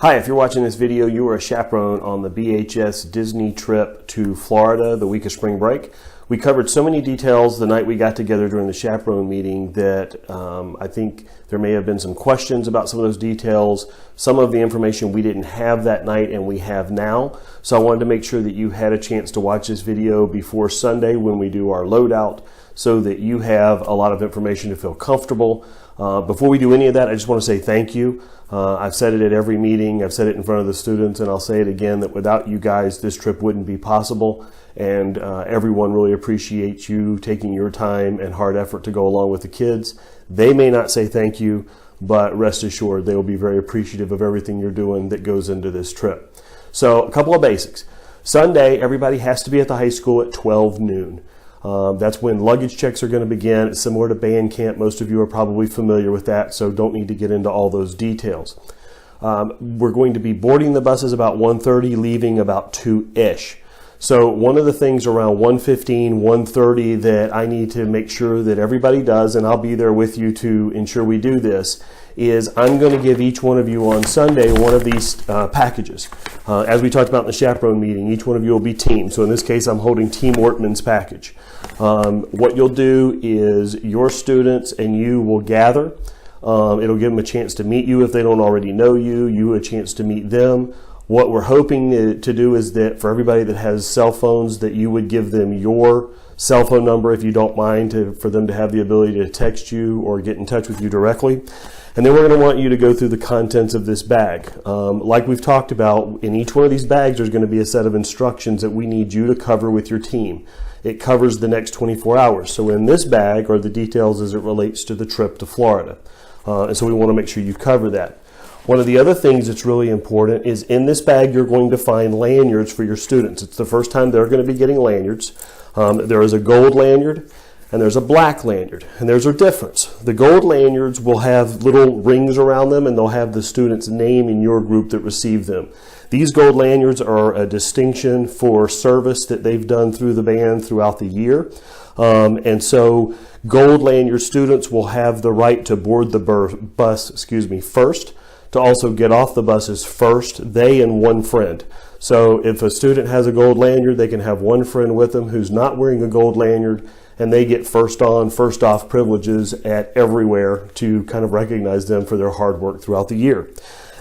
Hi, if you're watching this video, you are a chaperone on the BHS Disney trip to Florida the week of spring break. We covered so many details the night we got together during the chaperone meeting that I think there may have been some questions about some of those details. Some of the information we didn't have that night and we have now. So I wanted to make sure that you had a chance to watch this video before Sunday when we do our loadout so that you have a lot of information to feel comfortable. Before we do any of that, I just want to say thank you. I've said it at every meeting, I've said it in front of the students, and I'll say it again that without you guys, this trip wouldn't be possible. And everyone really appreciates you taking your time and hard effort to go along with the kids. They may not say thank you, but rest assured they will be very appreciative of everything you're doing that goes into this trip. So a couple of basics. Sunday, everybody has to be at the high school at 12 noon. That's when luggage checks are going to begin. It's similar to band camp. Most of you are probably familiar with that, so don't need to get into all those details. We're going to be boarding the buses about 1:30, leaving about 2-ish. So one of the things around 1:15, 1:30 that I need to make sure that everybody does, and I'll be there with you to ensure we do this, is I'm going to give each one of you on Sunday one of these packages. As we talked about in the chaperone meeting, each one of you will be teamed. So in this case, I'm holding Team Wortman's package. What you'll do is your students and you will gather. It'll give them a chance to meet you if they don't already know you. You a chance to meet them. What we're hoping to do is that for everybody that has cell phones, that you would give them your cell phone number if you don't mind, for them to have the ability to text you or get in touch with you directly. And then we're going to want you to go through the contents of this bag. Like we've talked about, in each one of these bags there's going to be a set of instructions that we need you to cover with your team. It covers the next 24 hours. So in this bag are the details as it relates to the trip to Florida. And so we want to make sure you cover that. One of the other things that's really important is in this bag you're going to find lanyards for your students. It's the first time they're going to be getting lanyards. There is a gold lanyard and there's a black lanyard, and there's a difference. The gold lanyards will have little rings around them and they'll have the student's name in your group that received them. These gold lanyards are a distinction for service that they've done through the band throughout the year. And so gold lanyard students will have the right to board the bus first, to also get off the buses first, they and one friend. So if a student has a gold lanyard, they can have one friend with them who's not wearing a gold lanyard, and they get first on, first off privileges at everywhere to kind of recognize them for their hard work throughout the year.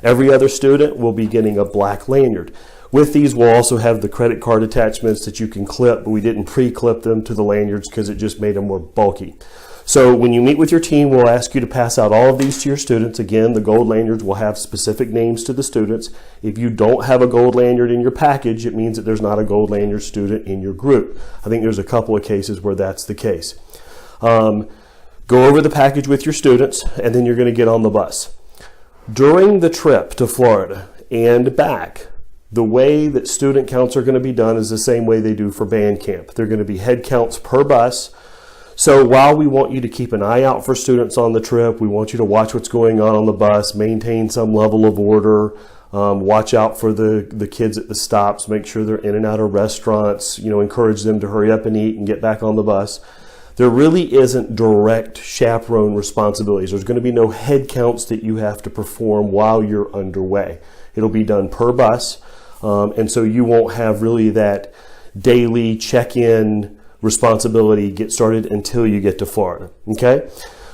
Every other student will be getting a black lanyard. With these, we'll also have the credit card attachments that you can clip, but we didn't pre-clip them to the lanyards because it just made them more bulky. So when you meet with your team, we'll ask you to pass out all of these to your students. Again, the gold lanyards will have specific names to the students. If you don't have a gold lanyard in your package, it means that there's not a gold lanyard student in your group. I think there's a couple of cases where that's the case. Go over the package with your students, and then you're going to get on the bus. During the trip to Florida and back, the way that student counts are going to be done is the same way they do for band camp. They're going to be head counts per bus. So while we want you to keep an eye out for students on the trip, we want you to watch what's going on the bus, maintain some level of order, watch out for the kids at the stops, make sure they're in and out of restaurants, encourage them to hurry up and eat and get back on the bus. There really isn't direct chaperone responsibilities. There's going to be no head counts that you have to perform while you're underway. It'll be done per bus, and so you won't have really that daily check-in responsibility get started until you get to Florida. Okay?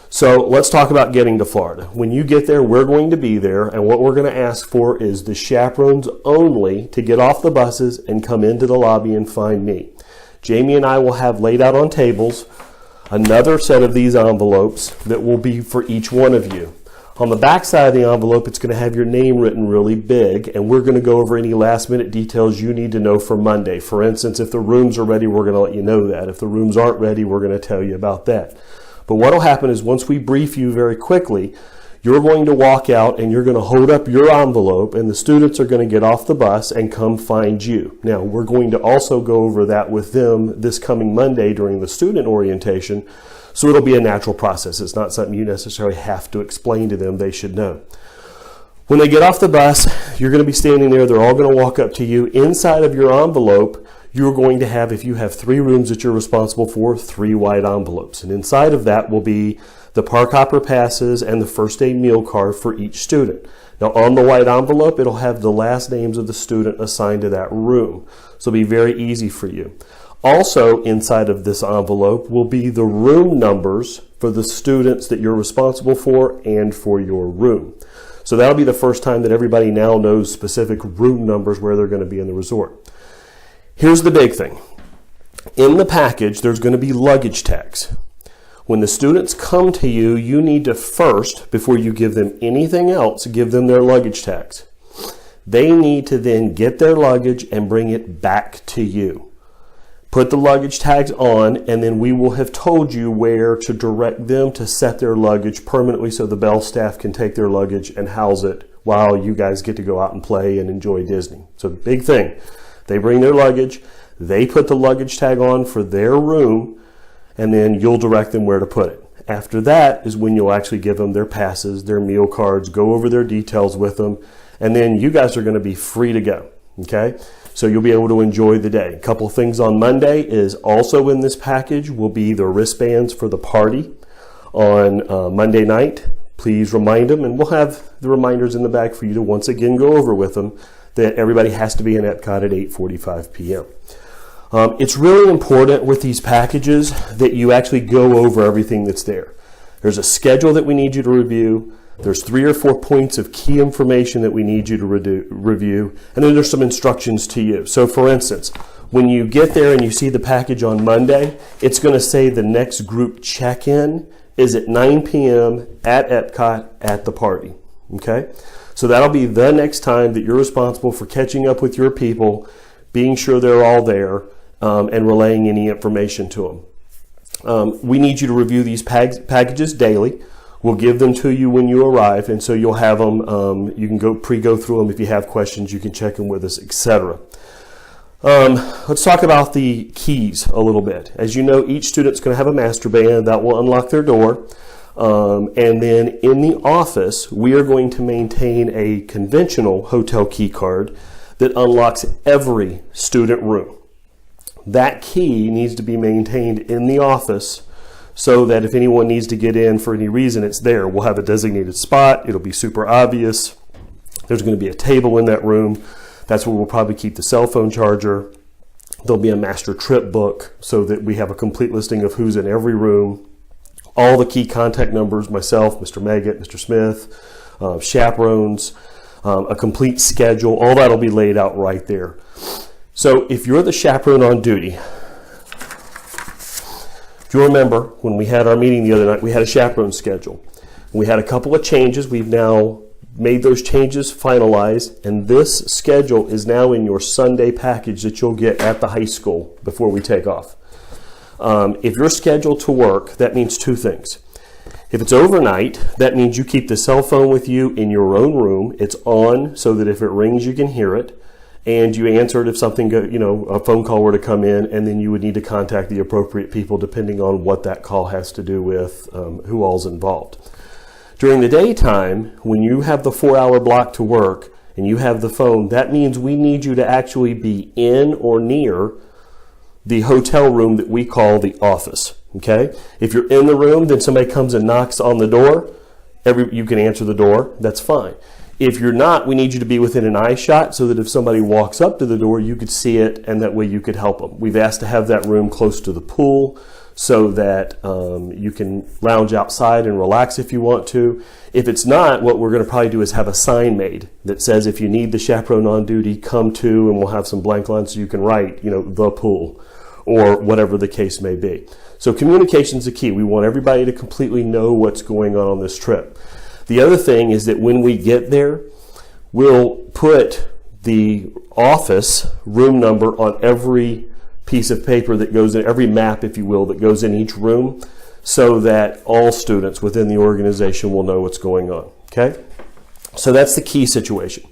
So let's talk about getting to Florida. When you get there, we're going to be there, and what we're going to ask for is the chaperones only to get off the buses and come into the lobby and find me. Jamie and I will have laid out on tables another set of these envelopes that will be for each one of you. On the back side of the envelope, it's going to have your name written really big, and we're going to go over any last minute details you need to know for Monday. For instance, if the rooms are ready, we're going to let you know that. If the rooms aren't ready, we're going to tell you about that. But what will happen is once we brief you very quickly, you're going to walk out and you're going to hold up your envelope, and the students are going to get off the bus and come find you. Now, we're going to also go over that with them this coming Monday during the student orientation. So it'll be a natural process. It's not something you necessarily have to explain to them. They should know. When they get off the bus, you're going to be standing there. They're all going to walk up to you. Inside of your envelope, you're going to have, if you have 3 rooms that you're responsible for, 3 white envelopes. And inside of that will be the park hopper passes, and the first day meal card for each student. Now on the white envelope, it'll have the last names of the student assigned to that room. So it'll be very easy for you. Also inside of this envelope will be the room numbers for the students that you're responsible for and for your room. So that'll be the first time that everybody now knows specific room numbers where they're going to be in the resort. Here's the big thing. In the package, there's going to be luggage tags. When the students come to you, you need to first, before you give them anything else, give them their luggage tags. They need to then get their luggage and bring it back to you. Put the luggage tags on, and then we will have told you where to direct them to set their luggage permanently so the Bell staff can take their luggage and house it while you guys get to go out and play and enjoy Disney. So the big thing, they bring their luggage, they put the luggage tag on for their room, and then you'll direct them where to put it. After that is when you'll actually give them their passes, their meal cards, go over their details with them, and then you guys are going to be free to go, okay? So you'll be able to enjoy the day. A couple things on Monday is also in this package will be the wristbands for the party on Monday night. Please remind them, and we'll have the reminders in the bag for you to once again go over with them that everybody has to be in Epcot at 8:45 p.m. It's really important with these packages that you actually go over everything that's there. There's a schedule that we need you to review. There's 3 or 4 points of key information that we need you to review. And then there's some instructions to you. So for instance, when you get there and you see the package on Monday, it's going to say the next group check-in is at 9 p.m. at Epcot at the party. Okay? So that'll be the next time that you're responsible for catching up with your people, being sure they're all there, and relaying any information to them. We need you to review these packages daily. We'll give them to you when you arrive, and so you'll have them. You can go through them. If you have questions, you can check them with us, etc. Let's talk about the keys a little bit. As you know, each student's going to have a master band that will unlock their door. And then in the office, we are going to maintain a conventional hotel key card that unlocks every student room. That key needs to be maintained in the office so that if anyone needs to get in for any reason, it's there. We'll have a designated spot. It'll be super obvious. There's going to be a table in that room. That's where we'll probably keep the cell phone charger. There'll be a master trip book so that we have a complete listing of who's in every room. All the key contact numbers, myself, Mr. Meggett, Mr. Smith, chaperones, a complete schedule. All that will be laid out right there. So if you're the chaperone on duty, if you remember when we had our meeting the other night, we had a chaperone schedule. We had a couple of changes. We've now made those changes finalized, and this schedule is now in your Sunday package that you'll get at the high school before we take off. If you're scheduled to work, that means 2 things. If it's overnight, that means you keep the cell phone with you in your own room. It's on so that if it rings, you can hear it. And you answer it if something, a phone call were to come in, and then you would need to contact the appropriate people depending on what that call has to do with, who all's involved. During the daytime, when you have the 4-hour block to work and you have the phone, that means we need you to actually be in or near the hotel room that we call the office. Okay? If you're in the room, then somebody comes and knocks on the door, you can answer the door, that's fine. If you're not, we need you to be within an eye shot so that if somebody walks up to the door, you could see it, and that way you could help them. We've asked to have that room close to the pool so that you can lounge outside and relax if you want to. If it's not, what we're going to probably do is have a sign made that says if you need the chaperone on duty, come to, and we'll have some blank lines so you can write, the pool, or whatever the case may be. So communication is the key. We want everybody to completely know what's going on this trip. The other thing is that when we get there, we'll put the office room number on every piece of paper that goes in, every map, if you will, that goes in each room, so that all students within the organization will know what's going on. Okay? So that's the key situation.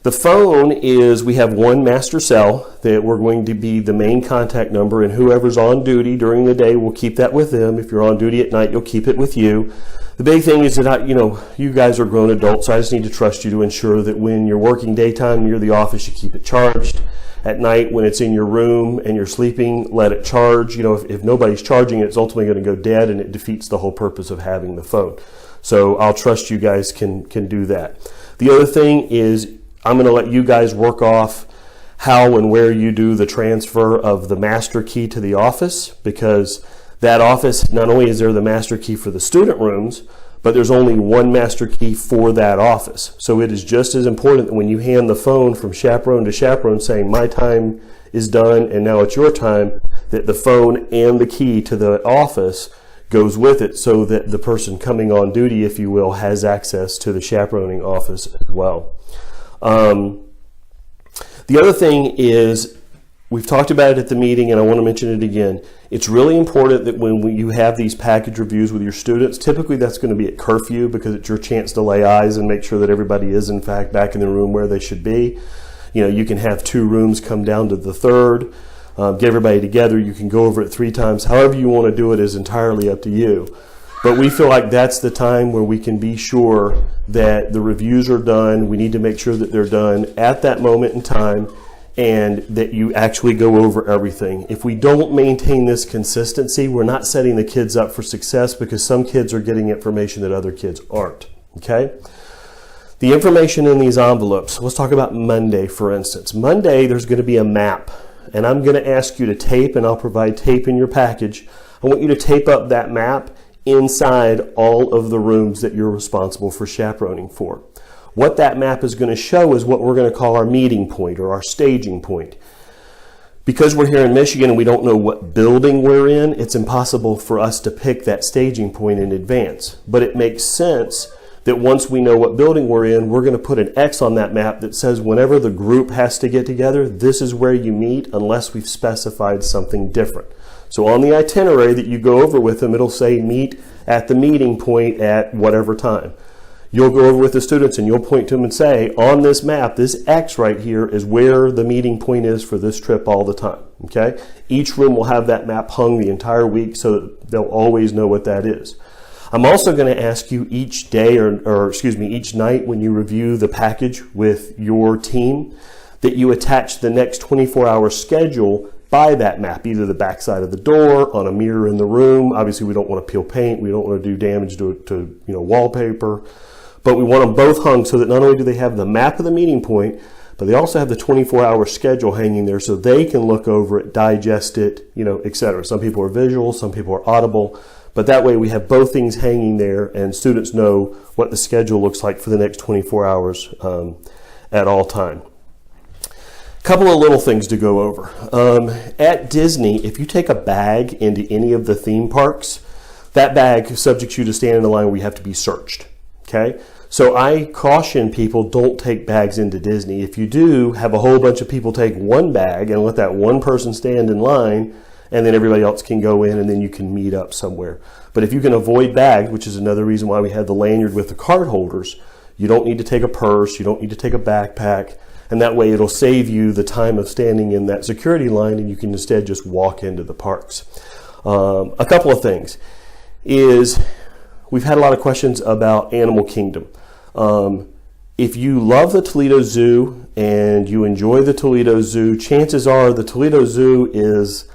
The phone is, we have one master cell that we're going to be the main contact number, and whoever's on duty during the day, we'll keep that with them. If you're on duty at night, you'll keep it with you. The big thing is that, you guys are grown adults, so I just need to trust you to ensure that when you're working daytime, you're the office, you keep it charged. At night when it's in your room and you're sleeping, let it charge. You know, if nobody's charging it, it's ultimately going to go dead, and it defeats the whole purpose of having the phone. So I'll trust you guys can do that. The other thing is I'm going to let you guys work off how and where you do the transfer of the master key to the office, because that office, not only is there the master key for the student rooms, but there's only one master key for that office. So it is just as important that when you hand the phone from chaperone to chaperone saying my time is done and now it's your time, that the phone and the key to the office goes with it, so that the person coming on duty, if you will, has access to the chaperoning office as well. The other thing is, we've talked about it at the meeting, and I want to mention it again. It's really important that when you have these package reviews with your students, typically that's going to be at curfew, because it's your chance to lay eyes and make sure that everybody is in fact back in the room where they should be. You know, you can have 2 rooms come down to the 3rd, get everybody together. You can go over it 3 times. However you want to do it is entirely up to you. But we feel like that's the time where we can be sure that the reviews are done. We need to make sure that they're done at that moment in time, and that you actually go over everything. If we don't maintain this consistency, we're not setting the kids up for success, because some kids are getting information that other kids aren't, okay? The information in these envelopes, let's talk about Monday, for instance. Monday, there's going to be a map, and I'm going to ask you to tape, and I'll provide tape in your package. I want you to tape up that map inside all of the rooms that you're responsible for chaperoning for. What that map is going to show is what we're going to call our meeting point, or our staging point. Because we're here in Michigan and we don't know what building we're in, it's impossible for us to pick that staging point in advance. But it makes sense that once we know what building we're in, we're going to put an X on that map that says whenever the group has to get together, this is where you meet, unless we've specified something different. So on the itinerary that you go over with them, it'll say meet at the meeting point at whatever time. You'll go over with the students and you'll point to them and say, on this map, this X right here is where the meeting point is for this trip all the time, okay? Each room will have that map hung the entire week, so that they'll always know what that is. I'm also going to ask you each day, each night when you review the package with your team, that you attach the next 24-hour schedule by that map, either the back side of the door, on a mirror in the room. Obviously, we don't want to peel paint. We don't want to do damage to wallpaper. But we want them both hung so that not only do they have the map of the meeting point, but they also have the 24-hour schedule hanging there, so they can look over it, digest it, etc. Some people are visual, some people are audible, but that way we have both things hanging there, and students know what the schedule looks like for the next 24 hours at all time. Couple of little things to go over. At Disney, if you take a bag into any of the theme parks, that bag subjects you to stand in a line where you have to be searched. Okay, so I caution people, don't take bags into Disney. If you do, have a whole bunch of people take one bag and let that one person stand in line, and then everybody else can go in, and then you can meet up somewhere. But if you can avoid bags, which is another reason why we have the lanyard with the card holders, you don't need to take a purse, you don't need to take a backpack, and that way it'll save you the time of standing in that security line, and you can instead just walk into the parks. A couple of things is, we've had a lot of questions about Animal Kingdom. If you love the Toledo Zoo and you enjoy the Toledo Zoo, chances are the Toledo Zoo is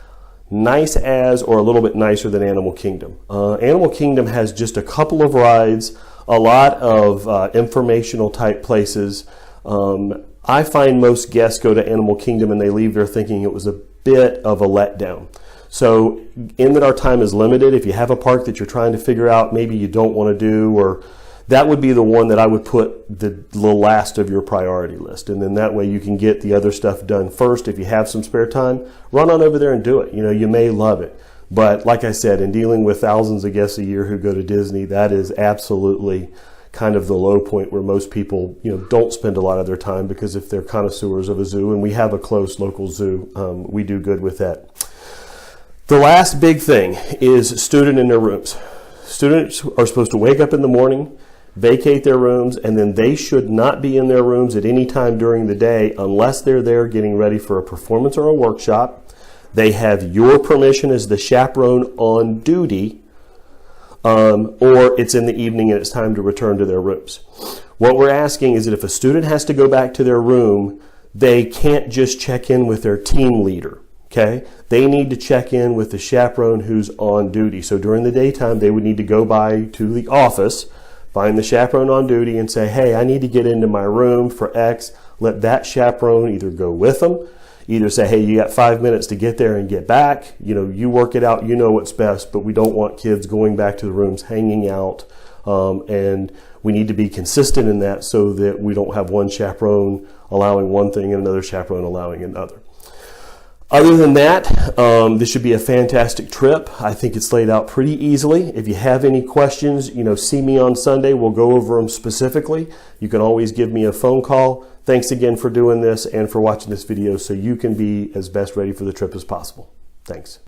nice as, or a little bit nicer than Animal Kingdom. Animal Kingdom has just a couple of rides, a lot of informational type places. I find most guests go to Animal Kingdom and they leave there thinking it was a bit of a letdown. So in that our time is limited, if you have a park that you're trying to figure out maybe you don't want to do, or that would be the one that I would put the last of your priority list. And then that way you can get the other stuff done first. If you have some spare time, run on over there and do it. You may love it. But like I said, in dealing with thousands of guests a year who go to Disney, that is absolutely kind of the low point where most people don't spend a lot of their time, because if they're connoisseurs of a zoo, and we have a close local zoo, we do good with that. The last big thing is student in their rooms. Students are supposed to wake up in the morning, vacate their rooms, and then they should not be in their rooms at any time during the day unless they're there getting ready for a performance or a workshop. They have your permission as the chaperone on duty, or it's in the evening and it's time to return to their rooms. What we're asking is that if a student has to go back to their room, they can't just check in with their team leader. Okay, they need to check in with the chaperone who's on duty. So during the daytime, they would need to go by to the office, find the chaperone on duty and say, hey, I need to get into my room for X. Let that chaperone either go with them, either say, hey, you got 5 minutes to get there and get back. You know, you work it out, you know what's best, but we don't want kids going back to the rooms, hanging out. And we need to be consistent in that so that we don't have one chaperone allowing one thing and another chaperone allowing another. Other than that, this should be a fantastic trip. I think it's laid out pretty easily. If you have any questions, see me on Sunday. We'll go over them specifically. You can always give me a phone call. Thanks again for doing this and for watching this video so you can be as best ready for the trip as possible. Thanks.